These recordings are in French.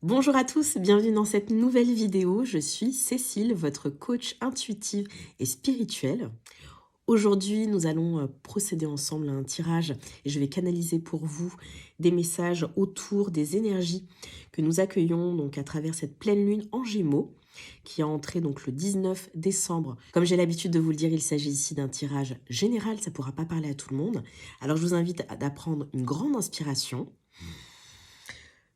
Bonjour à tous, bienvenue dans cette nouvelle vidéo. Je suis Cécile, votre coach intuitive et spirituelle. Aujourd'hui, nous allons procéder ensemble à un tirage et je vais canaliser pour vous des messages autour des énergies que nous accueillons donc à travers cette pleine lune en Gémeaux qui est entrée donc le 19 décembre. Comme j'ai l'habitude de vous le dire, il s'agit ici d'un tirage général, ça ne pourra pas parler à tout le monde. Alors je vous invite à prendre une grande inspiration.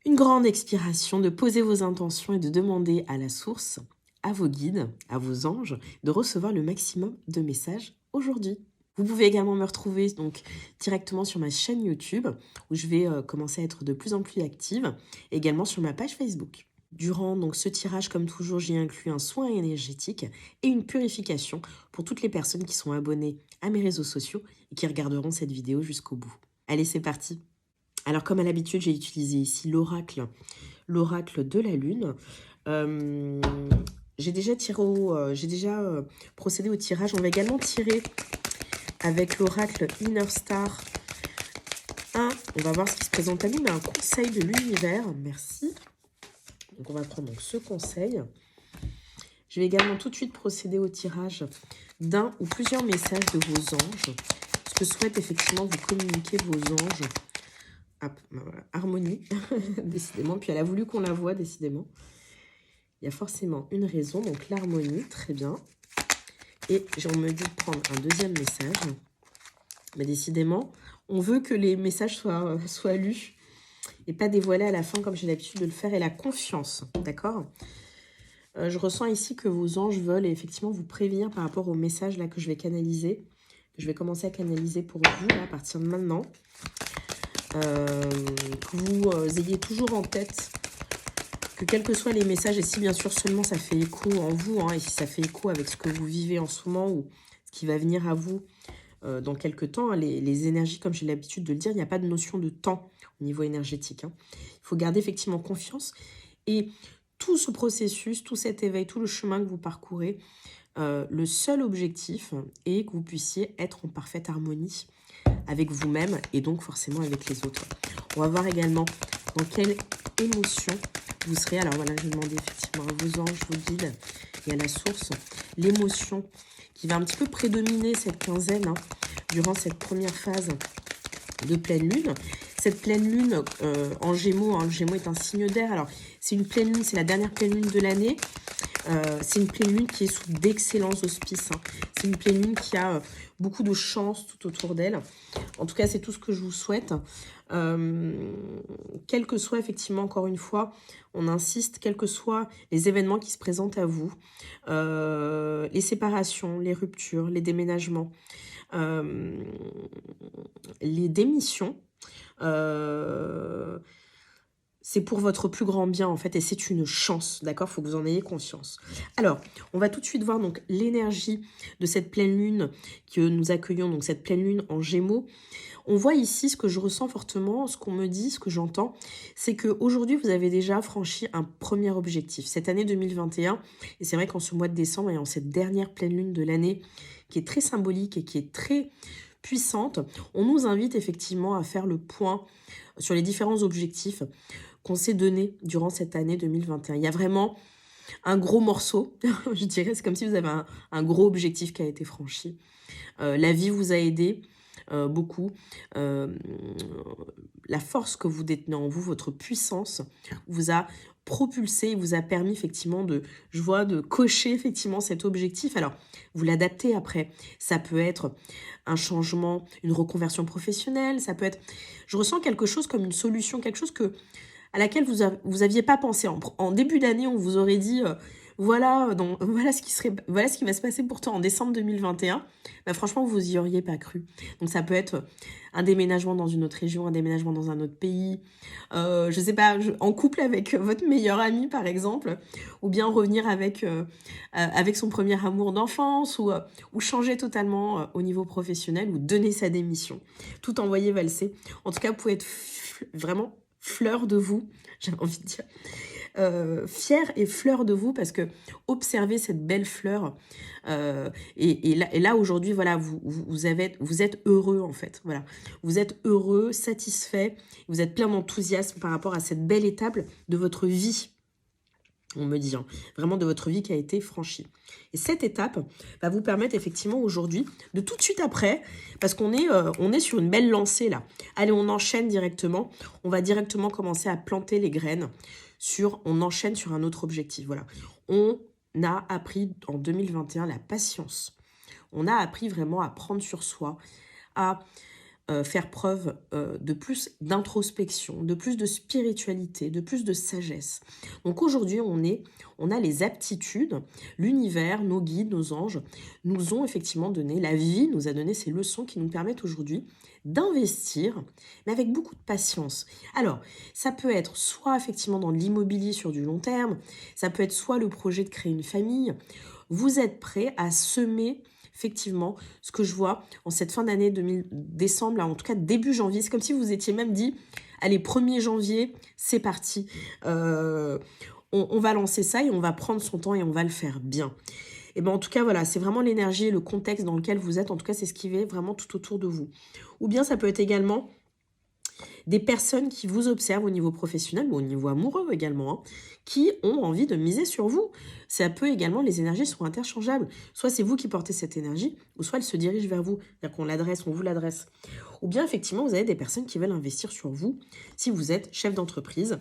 Une grande expiration, de poser vos intentions et de demander à la source, à vos guides, à vos anges, de recevoir le maximum de messages aujourd'hui. Vous pouvez également me retrouver donc directement sur ma chaîne YouTube où je vais commencer à être de plus en plus active, également sur ma page Facebook. Durant donc ce tirage, comme toujours, j'ai inclus un soin énergétique et une purification pour toutes les personnes qui sont abonnées à mes réseaux sociaux et qui regarderont cette vidéo jusqu'au bout. Allez, c'est parti! Alors, comme à l'habitude, j'ai utilisé ici l'oracle de la Lune. J'ai déjà procédé au tirage. On va également tirer avec l'oracle Inner Star. On va voir ce qui se présente à nous, mais un conseil de l'univers. Merci. Donc, on va prendre donc, ce conseil. Je vais également tout de suite procéder au tirage d'un ou plusieurs messages de vos anges. Ce que souhaitent effectivement vous communiquer vos anges. Ah, ben voilà. Harmonie, décidément. Puis elle a voulu qu'on la voie, décidément. Il y a forcément une raison. Donc l'harmonie, très bien. Et on me dit de prendre un deuxième message. Mais décidément, on veut que les messages soient lus et pas dévoilés à la fin comme j'ai l'habitude de le faire. Et la confiance, d'accord. Je ressens ici que vos anges veulent effectivement vous prévenir par rapport au message là que je vais canaliser. Je vais commencer à canaliser pour vous là, à partir de maintenant. Que vous ayez toujours en tête que quels que soient les messages, et si bien sûr seulement ça fait écho en vous, et si ça fait écho avec ce que vous vivez en ce moment ou ce qui va venir à vous dans quelques temps, les énergies, comme j'ai l'habitude de le dire, il n'y a pas de notion de temps au niveau énergétique. Il faut garder effectivement confiance et tout ce processus, tout cet éveil, tout le chemin que vous parcourez, le seul objectif est que vous puissiez être en parfaite harmonie avec vous-même et donc forcément avec les autres. On va voir également dans quelle émotion vous serez. Alors voilà, je vais demander effectivement à vos anges, vos guides et à la source l'émotion qui va un petit peu prédominer cette quinzaine durant cette première phase de pleine lune. Cette pleine lune en Gémeaux, le Gémeaux est un signe d'air. Alors c'est une pleine lune, c'est la dernière pleine lune de l'année. C'est une pleine lune qui est sous d'excellents auspices. C'est une pleine lune qui a beaucoup de chance tout autour d'elle. En tout cas, c'est tout ce que je vous souhaite. Quel que soit effectivement, encore une fois, on insiste, quels que soient les événements qui se présentent à vous, les séparations, les ruptures, les déménagements, les démissions, c'est pour votre plus grand bien en fait et c'est une chance, d'accord? Il faut que vous en ayez conscience. Alors, on va tout de suite voir donc l'énergie de cette pleine lune que nous accueillons, donc cette pleine lune en Gémeaux. On voit ici ce que je ressens fortement, ce qu'on me dit, ce que j'entends, c'est qu'aujourd'hui vous avez déjà franchi un premier objectif. Cette année 2021, et c'est vrai qu'en ce mois de décembre et en cette dernière pleine lune de l'année qui est très symbolique et qui est très puissante, on nous invite effectivement à faire le point sur les différents objectifs qu'on s'est donné durant cette année 2021. Il y a vraiment un gros morceau, je dirais, c'est comme si vous avez un gros objectif qui a été franchi. La vie vous a aidé beaucoup. La force que vous détenez en vous, votre puissance, vous a propulsé, vous a permis effectivement de cocher effectivement cet objectif. Alors, vous l'adaptez après. Ça peut être un changement, une reconversion professionnelle, ça peut être... Je ressens quelque chose comme une solution, quelque chose à laquelle vous aviez pas pensé. En début d'année, on vous aurait dit, voilà ce qui va se passer pour toi en décembre 2021. Bah, franchement, vous y auriez pas cru. Donc ça peut être un déménagement dans une autre région, un déménagement dans un autre pays, je sais pas, en couple avec votre meilleur ami par exemple, ou bien revenir avec son premier amour d'enfance, ou changer totalement au niveau professionnel, ou donner sa démission. Tout envoyer valser. En tout cas, vous pouvez être vraiment fleur de vous, j'ai envie de dire. fière et fleur de vous parce que observez cette belle fleur. Et là aujourd'hui, voilà, vous êtes heureux en fait. Voilà. Vous êtes heureux, satisfait, vous êtes plein d'enthousiasme par rapport à cette belle étape de votre vie. On me dit, hein, vraiment de votre vie qui a été franchie. Et cette étape va vous permettre effectivement aujourd'hui, de tout de suite après, parce qu'on est sur une belle lancée là. Allez, on enchaîne directement. On va directement commencer à planter les graines on enchaîne sur un autre objectif. Voilà. On a appris en 2021 la patience. On a appris vraiment à prendre sur soi, à faire preuve de plus d'introspection, de plus de spiritualité, de plus de sagesse. Donc aujourd'hui, on a les aptitudes, l'univers, nos guides, nos anges nous ont effectivement donné, la vie nous a donné ces leçons qui nous permettent aujourd'hui d'investir, mais avec beaucoup de patience. Alors, ça peut être soit effectivement dans l'immobilier sur du long terme, ça peut être soit le projet de créer une famille. Vous êtes prêt à semer effectivement, ce que je vois en cette fin d'année décembre, là, en tout cas début janvier, c'est comme si vous étiez même dit, allez, 1er janvier, c'est parti. On va lancer ça et on va prendre son temps et on va le faire bien. Et bien en tout cas, voilà, c'est vraiment l'énergie et le contexte dans lequel vous êtes. En tout cas, c'est ce qui est vraiment tout autour de vous. Ou bien ça peut être également des personnes qui vous observent au niveau professionnel ou au niveau amoureux également, hein, qui ont envie de miser sur vous. Ça peut également, les énergies sont interchangeables. Soit c'est vous qui portez cette énergie, ou soit elle se dirige vers vous. C'est-à-dire on vous l'adresse. Ou bien effectivement, vous avez des personnes qui veulent investir sur vous. Si vous êtes chef d'entreprise,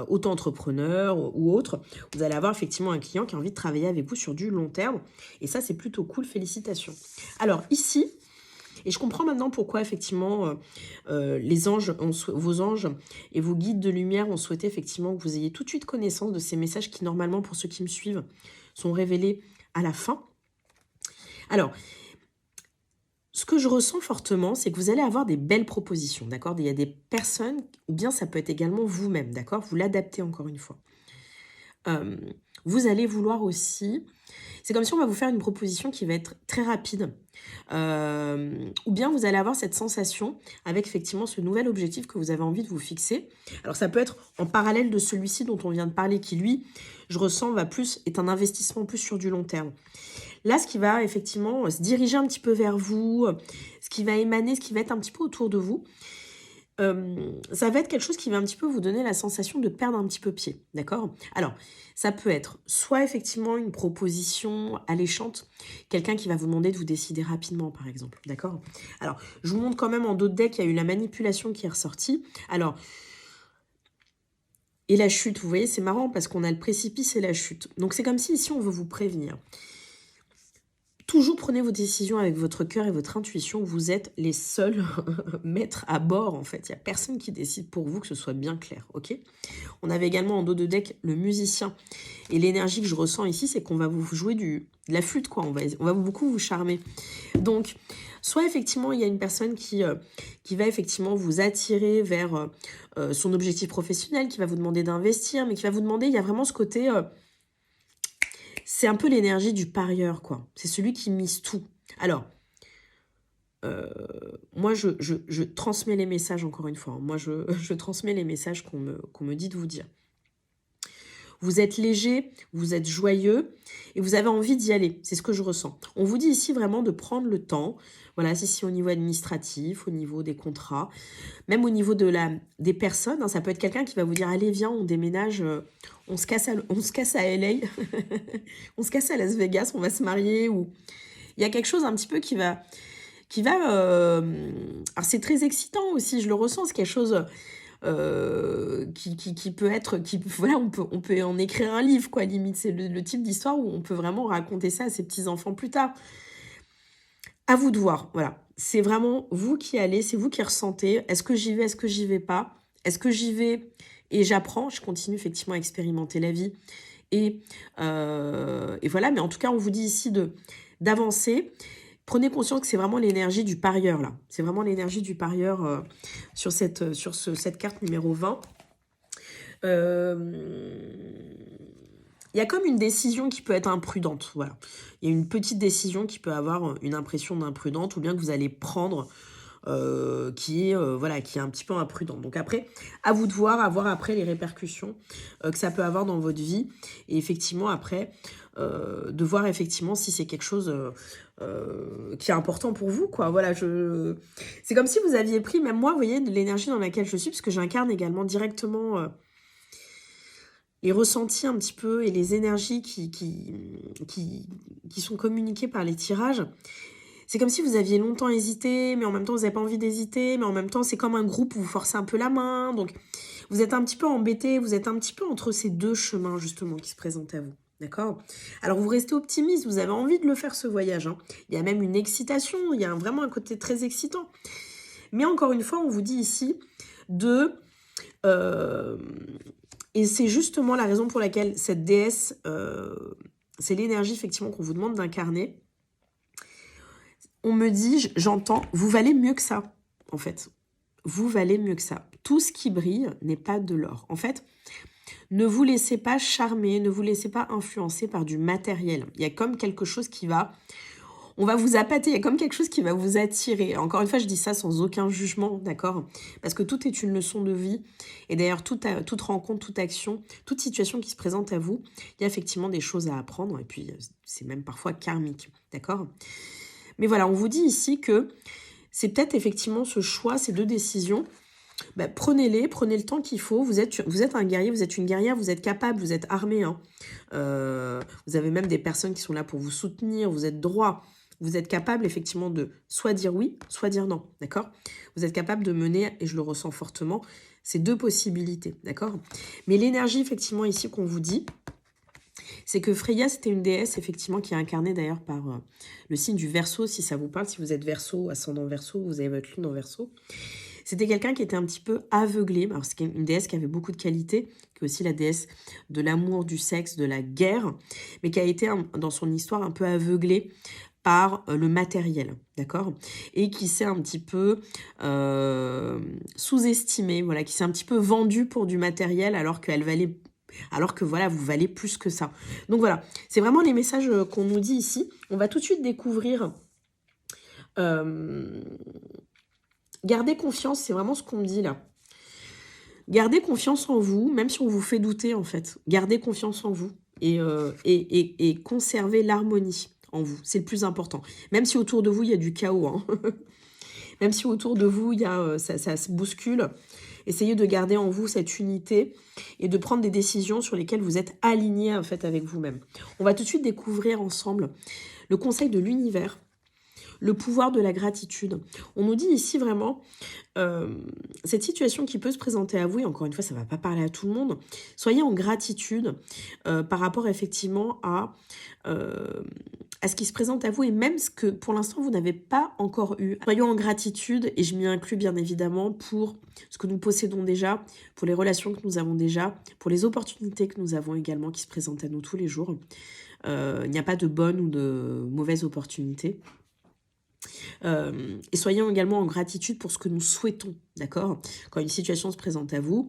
auto-entrepreneur ou autre, vous allez avoir effectivement un client qui a envie de travailler avec vous sur du long terme. Et ça, c'est plutôt cool. Félicitations. Alors ici, et je comprends maintenant pourquoi, effectivement, les anges, vos anges et vos guides de lumière ont souhaité, effectivement, que vous ayez tout de suite connaissance de ces messages qui, normalement, pour ceux qui me suivent, sont révélés à la fin. Alors, ce que je ressens fortement, c'est que vous allez avoir des belles propositions, d'accord? Il y a des personnes, ou bien ça peut être également vous-même, d'accord? Vous l'adaptez encore une fois. Vous allez vouloir aussi... C'est comme si on va vous faire une proposition qui va être très rapide. Ou bien vous allez avoir cette sensation avec effectivement ce nouvel objectif que vous avez envie de vous fixer. Alors ça peut être en parallèle de celui-ci dont on vient de parler, qui lui, je ressens, est un investissement plus sur du long terme. Là, ce qui va effectivement se diriger un petit peu vers vous, ce qui va émaner, ce qui va être un petit peu autour de vous, ça va être quelque chose qui va un petit peu vous donner la sensation de perdre un petit peu pied, d'accord? Alors, ça peut être soit effectivement une proposition alléchante, quelqu'un qui va vous demander de vous décider rapidement, par exemple, d'accord? Alors, je vous montre quand même en dos de deck, il y a eu la manipulation qui est ressortie. Alors, et la chute, vous voyez, c'est marrant parce qu'on a le précipice et la chute. Donc, c'est comme si ici, on veut vous prévenir. Toujours prenez vos décisions avec votre cœur et votre intuition. Vous êtes les seuls maîtres à bord, en fait. Il n'y a personne qui décide pour vous, que ce soit bien clair, ok? On avait également en dos de deck le musicien. Et l'énergie que je ressens ici, c'est qu'on va vous jouer de la flûte, quoi. On va beaucoup vous charmer. Donc, soit effectivement, il y a une personne qui va effectivement vous attirer vers son objectif professionnel, qui va vous demander d'investir, mais qui va vous demander, il y a vraiment ce côté... c'est un peu l'énergie du parieur, quoi. C'est celui qui mise tout. Alors, moi, je transmets les messages, encore une fois. Moi, je transmets les messages qu'on me dit de vous dire. Vous êtes léger, vous êtes joyeux et vous avez envie d'y aller. C'est ce que je ressens. On vous dit ici vraiment de prendre le temps. Voilà, c'est au niveau administratif, au niveau des contrats, même au niveau des personnes. Hein, ça peut être quelqu'un qui va vous dire, allez, viens, on déménage, on se casse à LA, on se casse à Las Vegas, on va se marier. Ou il y a quelque chose un petit peu qui va... Alors c'est très excitant aussi, je le ressens, c'est quelque chose... qui peut être... voilà, on peut en écrire un livre, quoi, limite. C'est le type d'histoire où on peut vraiment raconter ça à ses petits-enfants plus tard. À vous de voir, voilà. C'est vraiment vous qui allez, c'est vous qui ressentez. Est-ce que j'y vais, est-ce que j'y vais pas? Est-ce que j'y vais et j'apprends? Je continue effectivement à expérimenter la vie. Et voilà, mais en tout cas, on vous dit ici d'avancer. Prenez conscience que c'est vraiment l'énergie du parieur, là. C'est vraiment l'énergie du parieur sur cette carte numéro 20. Il y a comme une décision qui peut être imprudente, voilà. Il y a une petite décision qui peut avoir une impression d'imprudente, ou bien que vous allez prendre voilà, qui est un petit peu imprudent. Donc après, à vous de voir, à voir après les répercussions que ça peut avoir dans votre vie. Et effectivement, après, de voir effectivement si c'est quelque chose qui est important pour vous, quoi. Voilà, c'est comme si vous aviez pris, même moi, vous voyez, de l'énergie dans laquelle je suis, parce que j'incarne également directement les ressentis un petit peu et les énergies qui sont communiquées par les tirages. C'est comme si vous aviez longtemps hésité, mais en même temps, vous n'avez pas envie d'hésiter, mais en même temps, c'est comme un groupe où vous forcez un peu la main. Donc, vous êtes un petit peu embêté, vous êtes un petit peu entre ces deux chemins, justement, qui se présentent à vous. D'accord? Alors, vous restez optimiste, vous avez envie de le faire, ce voyage. Hein. Il y a même une excitation, il y a vraiment un côté très excitant. Mais encore une fois, on vous dit ici de... et c'est justement la raison pour laquelle cette déesse, c'est l'énergie, effectivement, qu'on vous demande d'incarner. On me dit, j'entends, vous valez mieux que ça, en fait. Vous valez mieux que ça. Tout ce qui brille n'est pas de l'or. En fait, ne vous laissez pas charmer, ne vous laissez pas influencer par du matériel. Il y a comme quelque chose qui va... On va vous appâter, il y a comme quelque chose qui va vous attirer. Encore une fois, je dis ça sans aucun jugement, d'accord? Parce que tout est une leçon de vie. Et d'ailleurs, toute rencontre, toute action, toute situation qui se présente à vous, il y a effectivement des choses à apprendre. Et puis, c'est même parfois karmique, d'accord? Mais voilà, on vous dit ici que c'est peut-être effectivement ce choix, ces deux décisions. Bah, prenez-les, prenez le temps qu'il faut. Vous êtes un guerrier, vous êtes une guerrière, vous êtes capable, vous êtes armé. Hein. Vous avez même des personnes qui sont là pour vous soutenir, vous êtes droit. Vous êtes capable effectivement de soit dire oui, soit dire non, d'accord? Vous êtes capable de mener, et je le ressens fortement, ces deux possibilités, d'accord? Mais l'énergie effectivement ici qu'on vous dit, c'est que Freya, c'était une déesse, effectivement, qui est incarnée d'ailleurs par le signe du Verseau, si ça vous parle, si vous êtes Verseau, ascendant Verseau, vous avez votre lune en Verseau. C'était quelqu'un qui était un petit peu aveuglé. Alors, c'est une déesse qui avait beaucoup de qualités, qui est aussi la déesse de l'amour, du sexe, de la guerre, mais qui a été, dans son histoire, un peu aveuglée par le matériel, d'accord? Et qui s'est un petit peu sous-estimée, voilà, qui s'est un petit peu vendue pour du matériel alors qu'elle valait... Alors que voilà, vous valez plus que ça. Donc voilà, c'est vraiment les messages qu'on nous dit ici. On va tout de suite découvrir... Gardez confiance, c'est vraiment ce qu'on me dit là. Gardez confiance en vous, même si on vous fait douter en fait. Gardez confiance en vous et conservez l'harmonie en vous. C'est le plus important. Même si autour de vous, il y a du chaos. Hein. Même si autour de vous, il y a, ça se bouscule. Essayez de garder en vous cette unité et de prendre des décisions sur lesquelles vous êtes alignés en fait avec vous-même. On va tout de suite découvrir ensemble le conseil de l'univers, le pouvoir de la gratitude. On nous dit ici vraiment, cette situation qui peut se présenter à vous, et encore une fois, ça ne va pas parler à tout le monde, soyez en gratitude par rapport effectivement à ce qui se présente à vous, et même ce que pour l'instant vous n'avez pas encore eu. Soyons en gratitude, et je m'y inclus bien évidemment pour ce que nous possédons déjà, pour les relations que nous avons déjà, pour les opportunités que nous avons également qui se présentent à nous tous les jours. Il n'y a pas de bonne ou de mauvaise opportunité. Et soyons également en gratitude pour ce que nous souhaitons, d'accord? Quand une situation se présente à vous,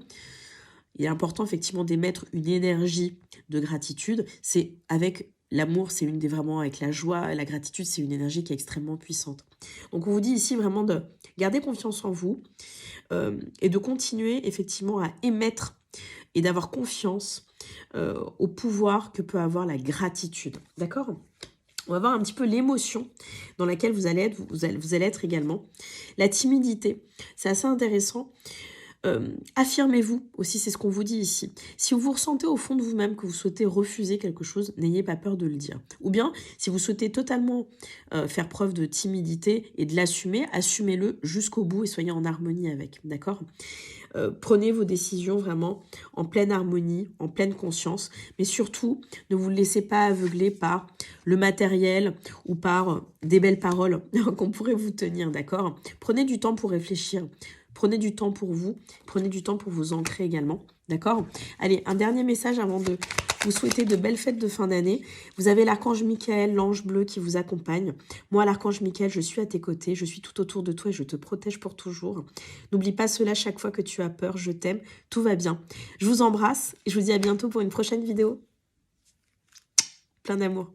il est important effectivement d'émettre une énergie de gratitude. C'est avec l'amour, c'est vraiment avec la joie, la gratitude, c'est une énergie qui est extrêmement puissante. Donc on vous dit ici vraiment de garder confiance en vous et de continuer effectivement à émettre et d'avoir confiance au pouvoir que peut avoir la gratitude, d'accord? On va voir un petit peu l'émotion dans laquelle vous allez être également. La timidité, c'est assez intéressant. Affirmez-vous aussi, c'est ce qu'on vous dit ici. Si vous ressentez au fond de vous-même que vous souhaitez refuser quelque chose, n'ayez pas peur de le dire. Ou bien, si vous souhaitez totalement faire preuve de timidité et de l'assumer, assumez-le jusqu'au bout et soyez en harmonie avec, d'accord ? Prenez vos décisions vraiment en pleine harmonie, en pleine conscience, mais surtout, ne vous laissez pas aveugler par le matériel ou par des belles paroles qu'on pourrait vous tenir, d'accord ? Prenez du temps pour réfléchir. Prenez du temps pour vous, prenez du temps pour vous ancrer également, d'accord? Allez, un dernier message avant de vous souhaiter de belles fêtes de fin d'année. Vous avez l'archange Michael, l'ange bleu qui vous accompagne. Moi, l'archange Michael, je suis à tes côtés, je suis tout autour de toi et je te protège pour toujours. N'oublie pas cela chaque fois que tu as peur, je t'aime, tout va bien. Je vous embrasse et je vous dis à bientôt pour une prochaine vidéo. Plein d'amour.